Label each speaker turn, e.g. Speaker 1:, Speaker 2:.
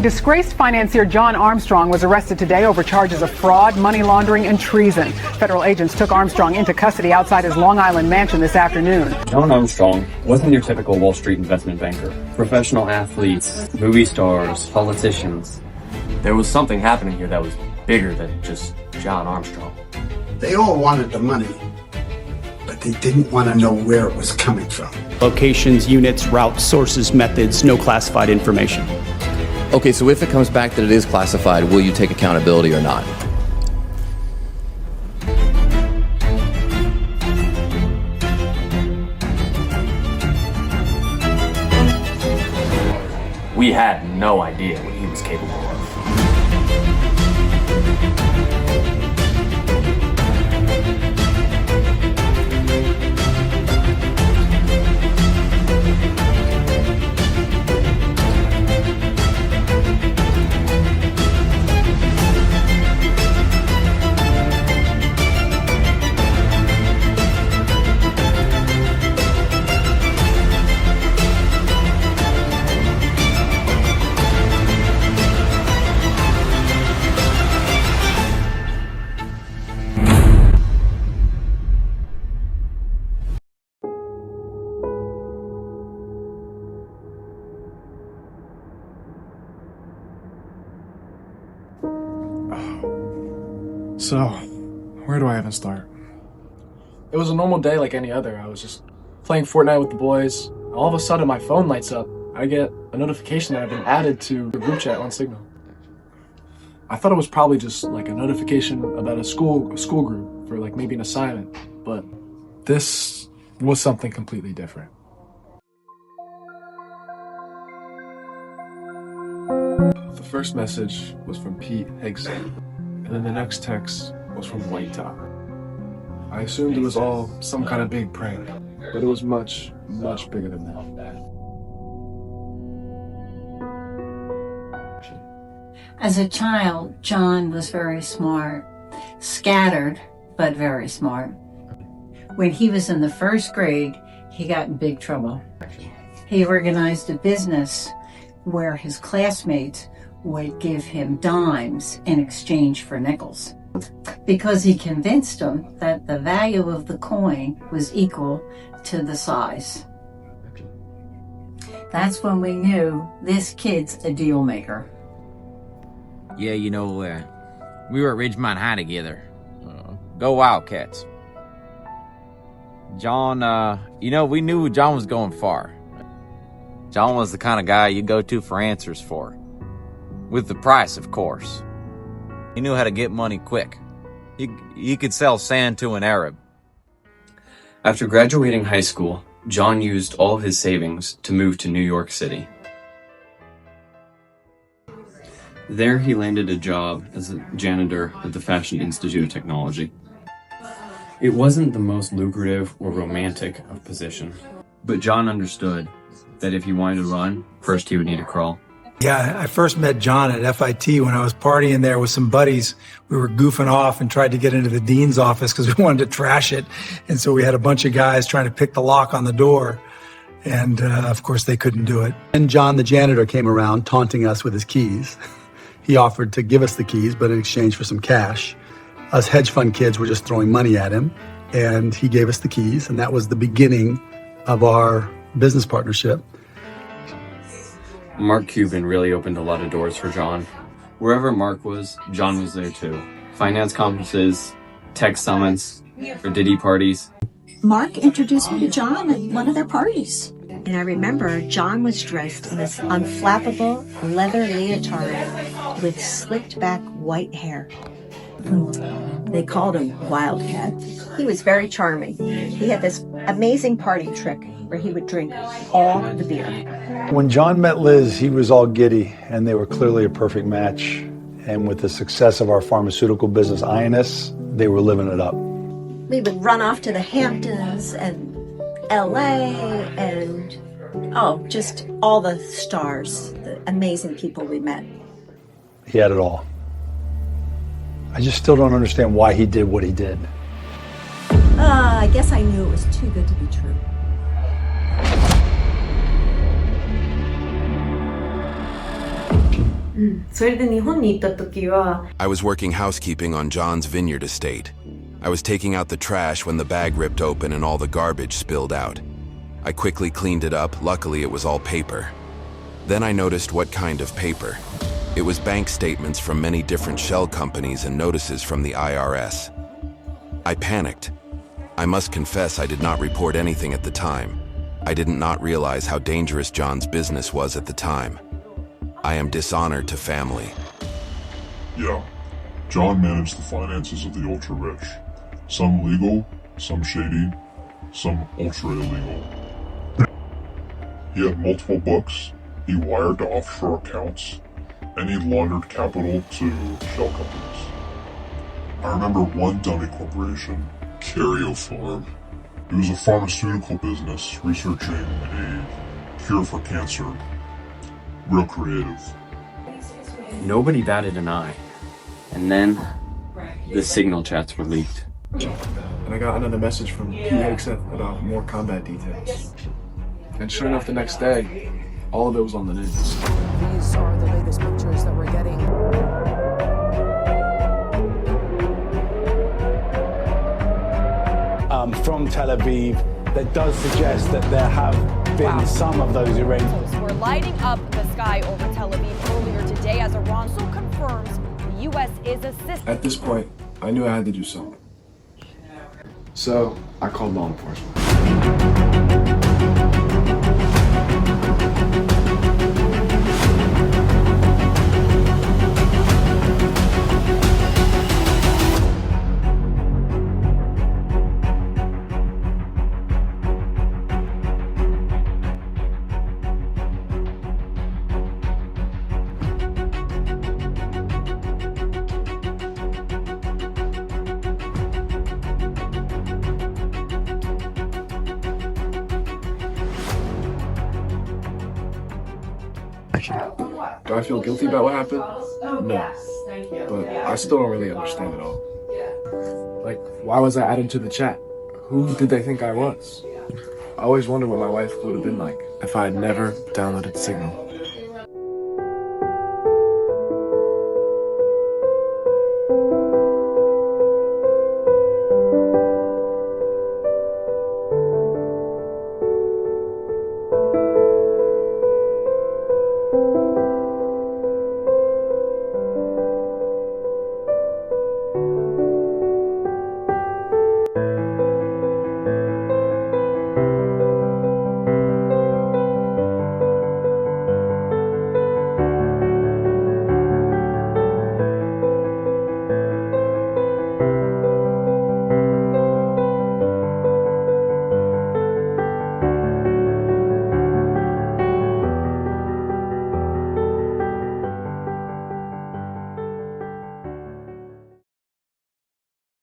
Speaker 1: Disgraced financier John Armstrong was arrested today over charges of fraud, money laundering, and treason. Federal agents took Armstrong into custody outside his Long Island mansion this afternoon.
Speaker 2: John Armstrong wasn't your typical Wall Street investment banker. Professional athletes, movie stars, politicians.
Speaker 3: There was something happening here that was bigger than just John Armstrong.
Speaker 4: They all wanted the money, but they didn't want to know where it was coming from.
Speaker 5: Locations, units, routes, sources, methods, no classified information.
Speaker 6: Okay, so if it comes back that it is classified, will you take accountability or not?
Speaker 3: We had no idea what he was capable of.
Speaker 7: So, where do I even start? It was a normal day like any other. I was just playing Fortnite with the boys. All of a sudden, my phone lights up. I get a notification that I've been added to the group chat on Signal. I thought it was probably just like a notification about a school group for like maybe an assignment, but this was something completely different. The first message was from Pete Higson. And then the next text was from White Top. I assumed it was all some kind of big prank, but it was much, much bigger than that.
Speaker 8: As a child, John was very smart, scattered, but very smart. When he was in the first grade, he got in big trouble. He organized a business where his classmates would give him dimes in exchange for nickels because he convinced them that the value of the coin was equal to the size. That's when we knew this kid's a deal maker.
Speaker 9: Yeah, we were at Ridgemont High together. Go Wildcats. John, we knew John was going far. John was the kind of guy you go to for answers for. With the price, of course. He knew how to get money quick. He could sell sand to an Arab.
Speaker 2: After graduating high school, John used all of his savings to move to New York City. There he landed a job as a janitor at the Fashion Institute of Technology. It wasn't the most lucrative or romantic of position, but John understood that if he wanted to run, first he would need to crawl.
Speaker 10: Yeah, I first met John at FIT when I was partying there with some buddies. We were goofing off and tried to get into the dean's office because we wanted to trash it. And so we had a bunch of guys trying to pick the lock on the door. And of course, they couldn't do it.
Speaker 11: And John, the janitor, came around taunting us with his keys. He offered to give us the keys, but in exchange for some cash. Us hedge fund kids were just throwing money at him. And he gave us the keys. And that was the beginning of our business partnership.
Speaker 2: Mark Cuban really opened a lot of doors for John. Wherever Mark was, John was there too. Finance conferences, tech summits, or Diddy parties.
Speaker 12: Mark introduced me to John at one of their parties. And I remember John was dressed in this unflappable leather leotard with slicked back white hair. They called him Wildcat. He was very charming. He had this amazing party trick where he would drink all the beer.
Speaker 11: When John met Liz, he was all giddy, and they were clearly a perfect match. And with the success of our pharmaceutical business, INS, they were living it up.
Speaker 12: We would run off to the Hamptons and LA and, just all the stars, the amazing people we met.
Speaker 11: He had it all. I just still don't understand why he did what he did.
Speaker 12: I guess I knew it was too good to be true.
Speaker 13: それで日本に行った時は
Speaker 14: I was working housekeeping on John's vineyard estate. I was taking out the trash when the bag ripped open and all the garbage spilled out. I quickly cleaned it up. Luckily, it was all paper. Then I noticed what kind of paper. It was bank statements from many different shell companies and notices from the IRS. I panicked. I must confess I did not report anything at the time. I did not realize how dangerous John's business was at the time. I am dishonored to family.
Speaker 15: Yeah, John managed the finances of the ultra-rich. Some legal, some shady, some ultra-illegal. He had multiple books, he wired to offshore accounts, and he laundered capital to shell companies. I remember one dummy corporation, Cario Farm. It was a pharmaceutical business researching a cure for cancer. Real creative.
Speaker 2: Nobody batted an eye. And then the signal chats were leaked.
Speaker 7: And I got another message from PXF about more combat details. And sure enough, the next day, all of it was on the news.
Speaker 16: These are the latest pictures that we're getting.
Speaker 5: From Tel Aviv that does suggest that there have been some of those Iranians.
Speaker 17: We're lighting up the sky over Tel Aviv earlier today as Iran so confirms the U.S. is assisting.
Speaker 7: At this point, I knew I had to do something. So I called law enforcement. Do I feel guilty about what happened? No. But I still don't really understand it all. Like, why was I added to the chat? Who did they think I was? I always wondered what my life would have been like if I had never downloaded Signal.